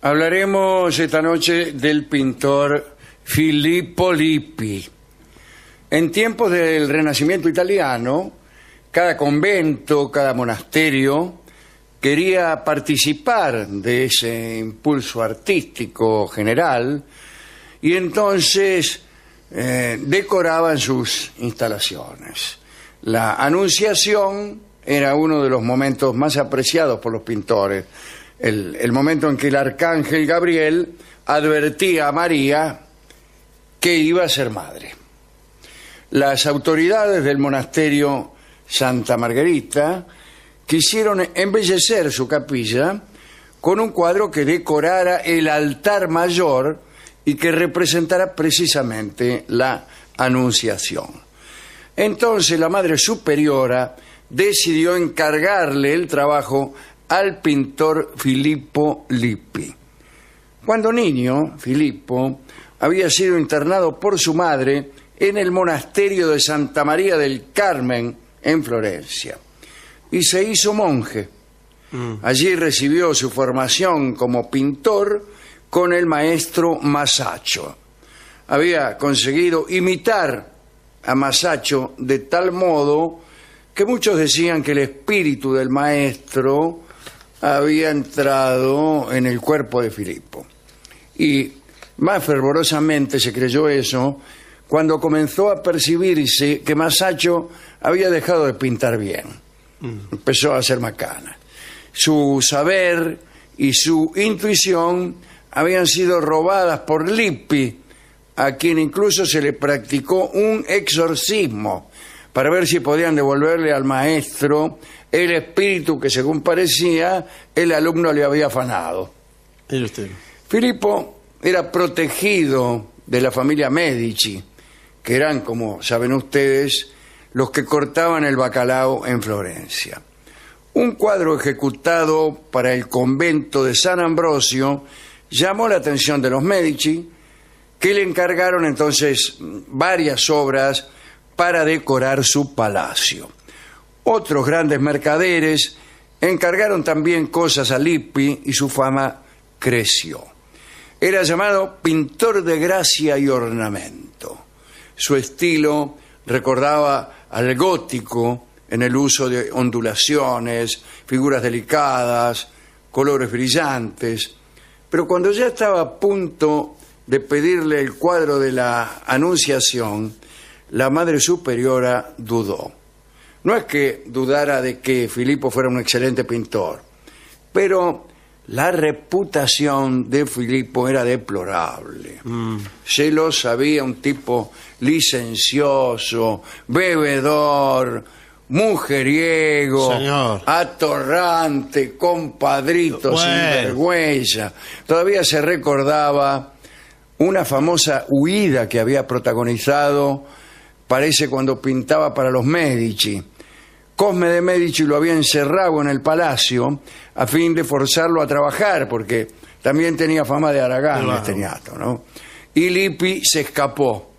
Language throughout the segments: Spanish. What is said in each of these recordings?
Hablaremos esta noche del pintor Filippo Lippi. En tiempos del Renacimiento italiano, cada convento, cada monasterio quería participar de ese impulso artístico general y entonces decoraban sus instalaciones. La Anunciación era uno de los momentos más apreciados por los pintores, el momento en que el arcángel Gabriel advertía a María que iba a ser madre. Las autoridades del monasterio Santa Margherita quisieron embellecer su capilla con un cuadro que decorara el altar mayor y que representara precisamente la Anunciación. Entonces la Madre Superiora decidió encargarle el trabajo al pintor Filippo Lippi. Cuando niño, Filippo había sido internado por su madre en el monasterio de Santa María del Carmen, en Florencia, y se hizo monje. Allí recibió su formación como pintor con el maestro Masaccio. Había conseguido imitar a Masaccio de tal modo que muchos decían que el espíritu del maestro había entrado en el cuerpo de Filippo. Y más fervorosamente se creyó eso cuando comenzó a percibirse que Masaccio había dejado de pintar bien. Empezó a hacer macanas. Su saber y su intuición habían sido robadas por Lippi, a quien incluso se le practicó un exorcismo para ver si podían devolverle al maestro el espíritu que, según parecía, el alumno le había afanado. Filippo era protegido de la familia Medici, que eran, como saben ustedes, los que cortaban el bacalao en Florencia. Un cuadro ejecutado para el convento de San Ambrosio llamó la atención de los Medici, que le encargaron entonces varias obras para decorar su palacio. Otros grandes mercaderes encargaron también cosas a Lippi y su fama creció. Era llamado pintor de gracia y ornamento. Su estilo recordaba al gótico en el uso de ondulaciones, figuras delicadas, colores brillantes. Pero cuando ya estaba a punto de pedirle el cuadro de la Anunciación, la Madre Superiora dudó. No es que dudara de que Filippo fuera un excelente pintor, pero la reputación de Filippo era deplorable. Se lo sabía, un tipo licencioso, bebedor, mujeriego, señor, atorrante, compadrito, sinvergüenza. Todavía se recordaba una famosa huida que había protagonizado, parece, cuando pintaba para los Medici. Cosme de Medici lo había encerrado en el palacio a fin de forzarlo a trabajar, porque también tenía fama de haragán este ñato, ¿no? Y Lippi se escapó.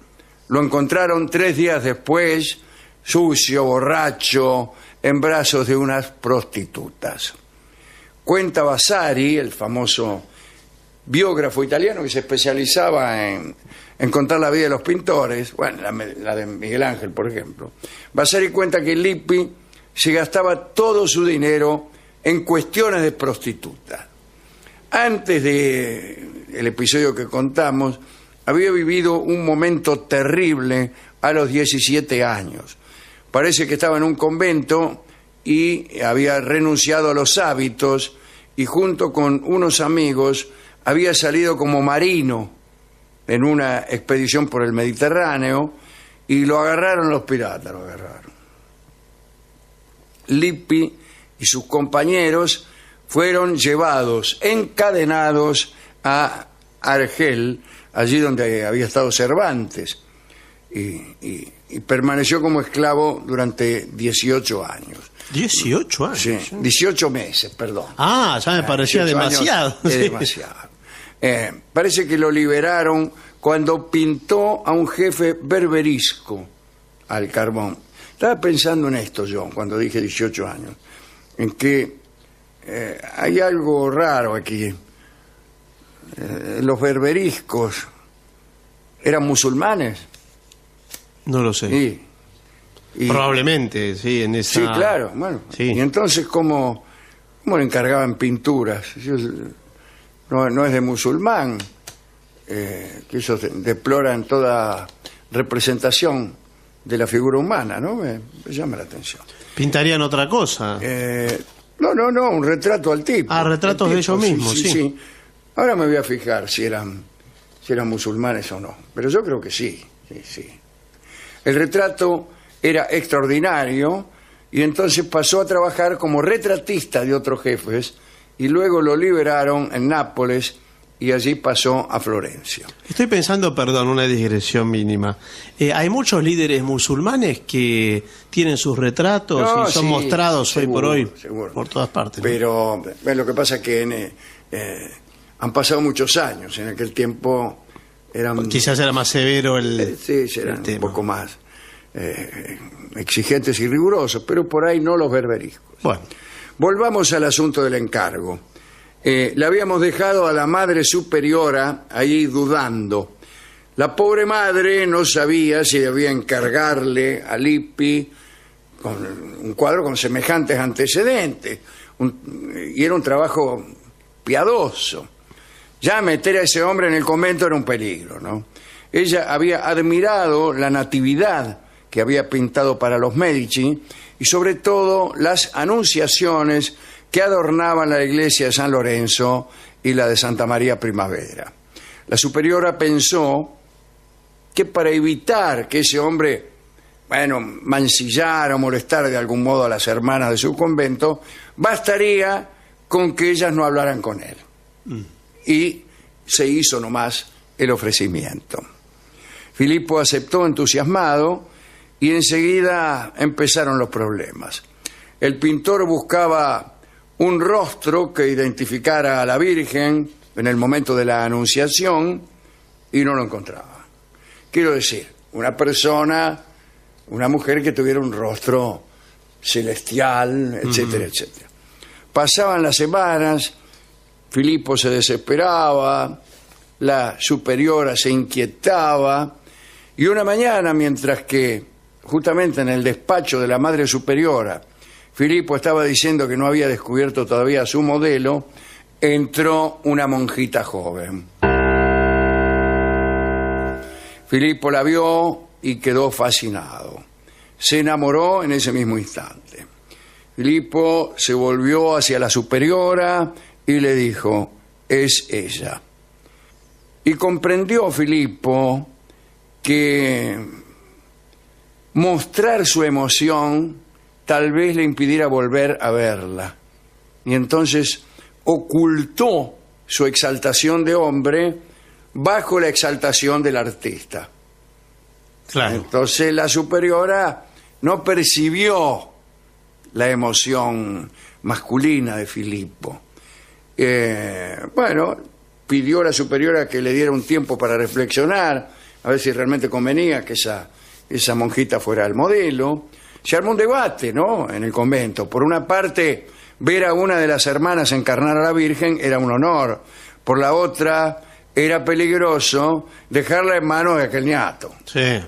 Lo encontraron 3 días después, sucio, borracho, en brazos de unas prostitutas. Cuenta Vasari, el famoso biógrafo italiano que se especializaba en contar la vida de los pintores, bueno, la de Miguel Ángel, por ejemplo. Vasari cuenta que Lippi se gastaba todo su dinero en cuestiones de prostitutas. Antes del episodio que contamos, había vivido un momento terrible a los 17 años. Parece que estaba en un convento y había renunciado a los hábitos y junto con unos amigos había salido como marino en una expedición por el Mediterráneo y lo agarraron los piratas, lo agarraron. Lippi y sus compañeros fueron llevados, encadenados a Argel, allí donde había estado Cervantes, y permaneció como esclavo durante 18 años. 18 años. Sí, 18 meses, perdón. Ah, ya me parecía demasiado. Es demasiado. Parece que lo liberaron cuando pintó a un jefe berberisco al carbón. Estaba pensando en esto yo, cuando dije 18 años, en que hay algo raro aquí. los berberiscos eran musulmanes. No lo sé. Probablemente, sí, en esa... Sí, claro. Bueno, sí. Y entonces, ¿cómo le encargaban pinturas? No es de musulmán, que ellos deploran toda representación de la figura humana, ¿no? Me llama la atención. ¿Pintarían otra cosa? No, un retrato al tipo. Retratos de ellos mismos, sí. Ahora me voy a fijar si eran musulmanes o no, pero yo creo que sí. El retrato era extraordinario y entonces pasó a trabajar como retratista de otros jefes y luego lo liberaron en Nápoles y allí pasó a Florencia. Estoy pensando, perdón, una digresión mínima. Hay muchos líderes musulmanes que tienen sus retratos y son mostrados hoy por hoy por todas partes, ¿no? Pero lo que pasa es que han pasado muchos años. En aquel tiempo eran... Quizás era más severo el eran un poco más exigentes y rigurosos, pero por ahí no los berberiscos. Bueno. Volvamos al asunto del encargo. Le habíamos dejado a la madre superiora ahí dudando. La pobre madre no sabía si debía encargarle a Lippi con un cuadro con semejantes antecedentes. Y era un trabajo piadoso. Ya meter a ese hombre en el convento era un peligro, ¿no? Ella había admirado la natividad que había pintado para los Medici y sobre todo las anunciaciones que adornaban la iglesia de San Lorenzo y la de Santa María Primavera. La superiora pensó que para evitar que ese hombre, mancillara o molestara de algún modo a las hermanas de su convento, bastaría con que ellas no hablaran con él. Y se hizo nomás el ofrecimiento. Filippo aceptó entusiasmado y enseguida empezaron los problemas. El pintor buscaba un rostro que identificara a la Virgen en el momento de la Anunciación y no lo encontraba. Quiero decir, una mujer que tuviera un rostro celestial, etcétera, etcétera. Pasaban las semanas, Filippo se desesperaba, la superiora se inquietaba y una mañana, mientras que justamente en el despacho de la madre superiora Filippo estaba diciendo que no había descubierto todavía su modelo, entró una monjita joven. Filippo la vio y quedó fascinado. Se enamoró en ese mismo instante. Filippo se volvió hacia la superiora y le dijo: es ella. Y comprendió Filippo que mostrar su emoción tal vez le impidiera volver a verla. Y entonces ocultó su exaltación de hombre bajo la exaltación del artista. Claro. Entonces la superiora no percibió la emoción masculina de Filippo. Pidió a la superiora que le diera un tiempo para reflexionar, a ver si realmente convenía que esa monjita fuera el modelo. Se armó un debate, ¿no?, en el convento. Por una parte, ver a una de las hermanas encarnar a la Virgen era un honor. Por la otra, era peligroso dejarla en manos de aquel ñato. Sí.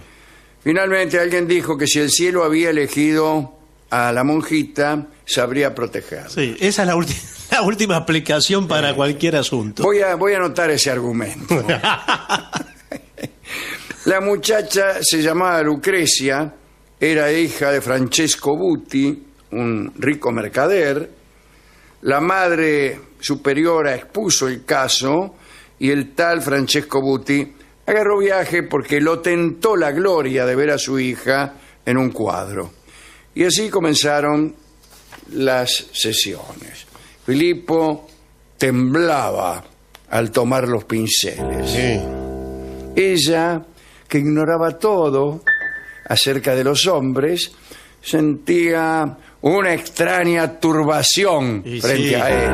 Finalmente, alguien dijo que si el cielo había elegido a la monjita, sabría protegerla. Sí, esa es la última explicación para cualquier asunto. Voy a anotar ese argumento. La muchacha se llamaba Lucrecia, era hija de Francesco Buti, un rico mercader. La madre superiora expuso el caso y el tal Francesco Buti agarró viaje porque lo tentó la gloria de ver a su hija en un cuadro. Y así comenzaron las sesiones. Filippo temblaba al tomar los pinceles. Sí. Ella, que ignoraba todo acerca de los hombres, sentía una extraña turbación frente a él.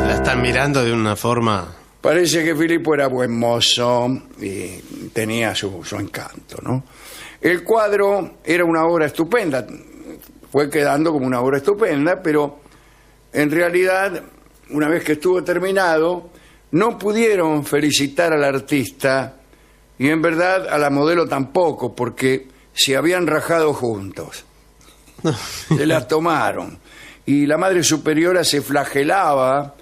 La están mirando de una forma... Parece que Filippo era buen mozo y tenía su encanto, ¿no? El cuadro era una obra estupenda, fue quedando como una obra estupenda, pero en realidad, una vez que estuvo terminado, no pudieron felicitar al artista y en verdad a la modelo tampoco, porque se habían rajado juntos. Se las tomaron. Y la Madre Superiora se flagelaba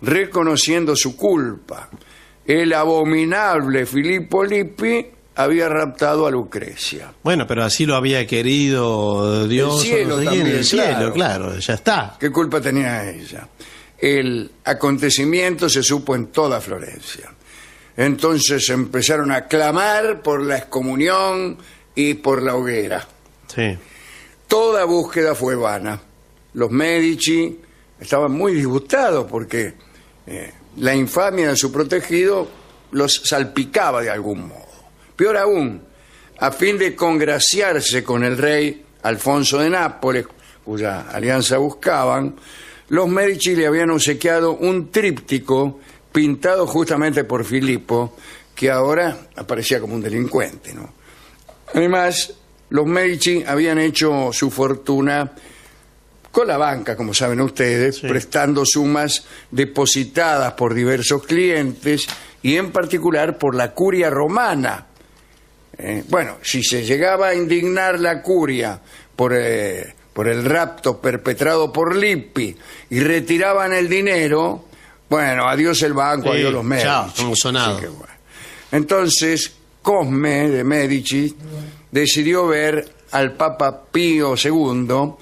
reconociendo su culpa. El abominable Filippo Lippi había raptado a Lucrecia. Bueno, pero así lo había querido Dios. El cielo también, el cielo, claro, ya está. ¿Qué culpa tenía ella? El acontecimiento se supo en toda Florencia. Entonces empezaron a clamar por la excomunión y por la hoguera. Sí. Toda búsqueda fue vana. Los Medici estaban muy disgustados porque la infamia de su protegido los salpicaba de algún modo. Peor aún, a fin de congraciarse con el rey Alfonso de Nápoles, cuya alianza buscaban, los Medici le habían obsequiado un tríptico pintado justamente por Filippo, que ahora aparecía como un delincuente, ¿no? Además, los Medici habían hecho su fortuna con la banca, como saben ustedes, sí, prestando sumas depositadas por diversos clientes y en particular por la curia romana. Bueno, si se llegaba a indignar la curia por el rapto perpetrado por Lippi y retiraban el dinero, bueno, adiós el banco, sí, adiós los Medici. Chao, como sonado. Bueno. Entonces, Cosme de Medici decidió ver al Papa Pío II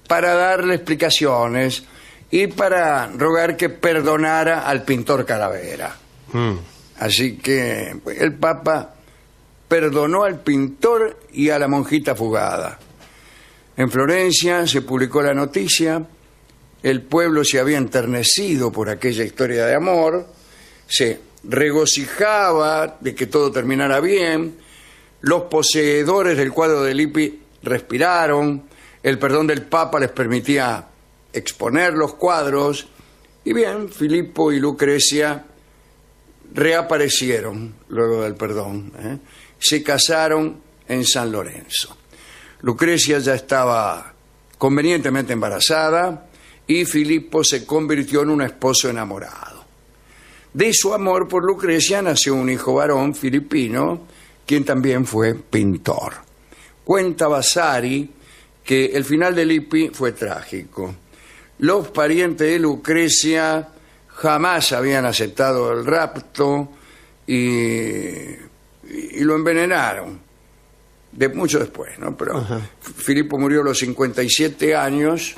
para darle explicaciones y para rogar que perdonara al pintor Calavera. Así que el Papa perdonó al pintor y a la monjita fugada. En Florencia se publicó la noticia, el pueblo se había enternecido por aquella historia de amor, se regocijaba de que todo terminara bien, los poseedores del cuadro de Lippi respiraron, el perdón del Papa les permitía exponer los cuadros, y bien, Filippo y Lucrecia reaparecieron luego del perdón, se casaron en San Lorenzo. Lucrecia ya estaba convenientemente embarazada y Filippo se convirtió en un esposo enamorado. De su amor por Lucrecia nació un hijo varón, Filippino, quien también fue pintor. Cuenta Vasari que el final de Lippi fue trágico. Los parientes de Lucrecia jamás habían aceptado el rapto y lo envenenaron. Mucho después, ¿no? Pero Filippo murió a los 57 años,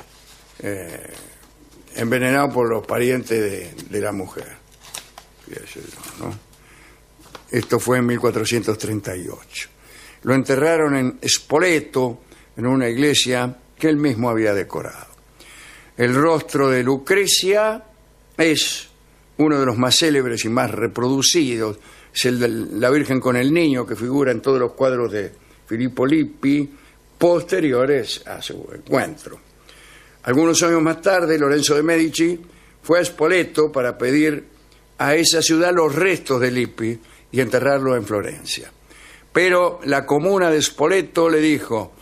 envenenado por los parientes de la mujer. ¿No? Esto fue en 1438. Lo enterraron en Spoleto, en una iglesia que él mismo había decorado. El rostro de Lucrecia es uno de los más célebres y más reproducidos. Es el de la Virgen con el Niño, que figura en todos los cuadros de Filippo Lippi, posteriores a su encuentro. Algunos años más tarde, Lorenzo de Medici fue a Spoleto para pedir a esa ciudad los restos de Lippi y enterrarlo en Florencia. Pero la comuna de Spoleto le dijo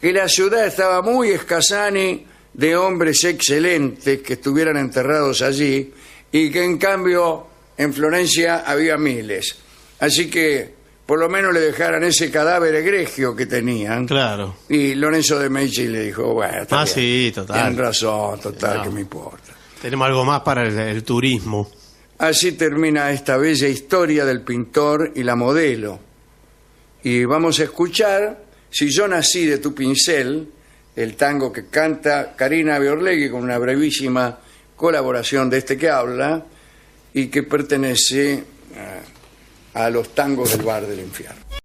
que la ciudad estaba muy escasani de hombres excelentes que estuvieran enterrados allí y que en cambio en Florencia había miles. Así que por lo menos le dejaran ese cadáver egregio que tenían. Claro. Y Lorenzo de Medici le dijo, bueno, está bien, sí, total. Tienen razón, total, no, que me importa. Tenemos algo más para el turismo. Así termina esta bella historia del pintor y la modelo. Y vamos a escuchar Si yo nací de tu pincel, el tango que canta Karina Biorlegui con una brevísima colaboración de este que habla y que pertenece a los tangos del Bar del Infierno.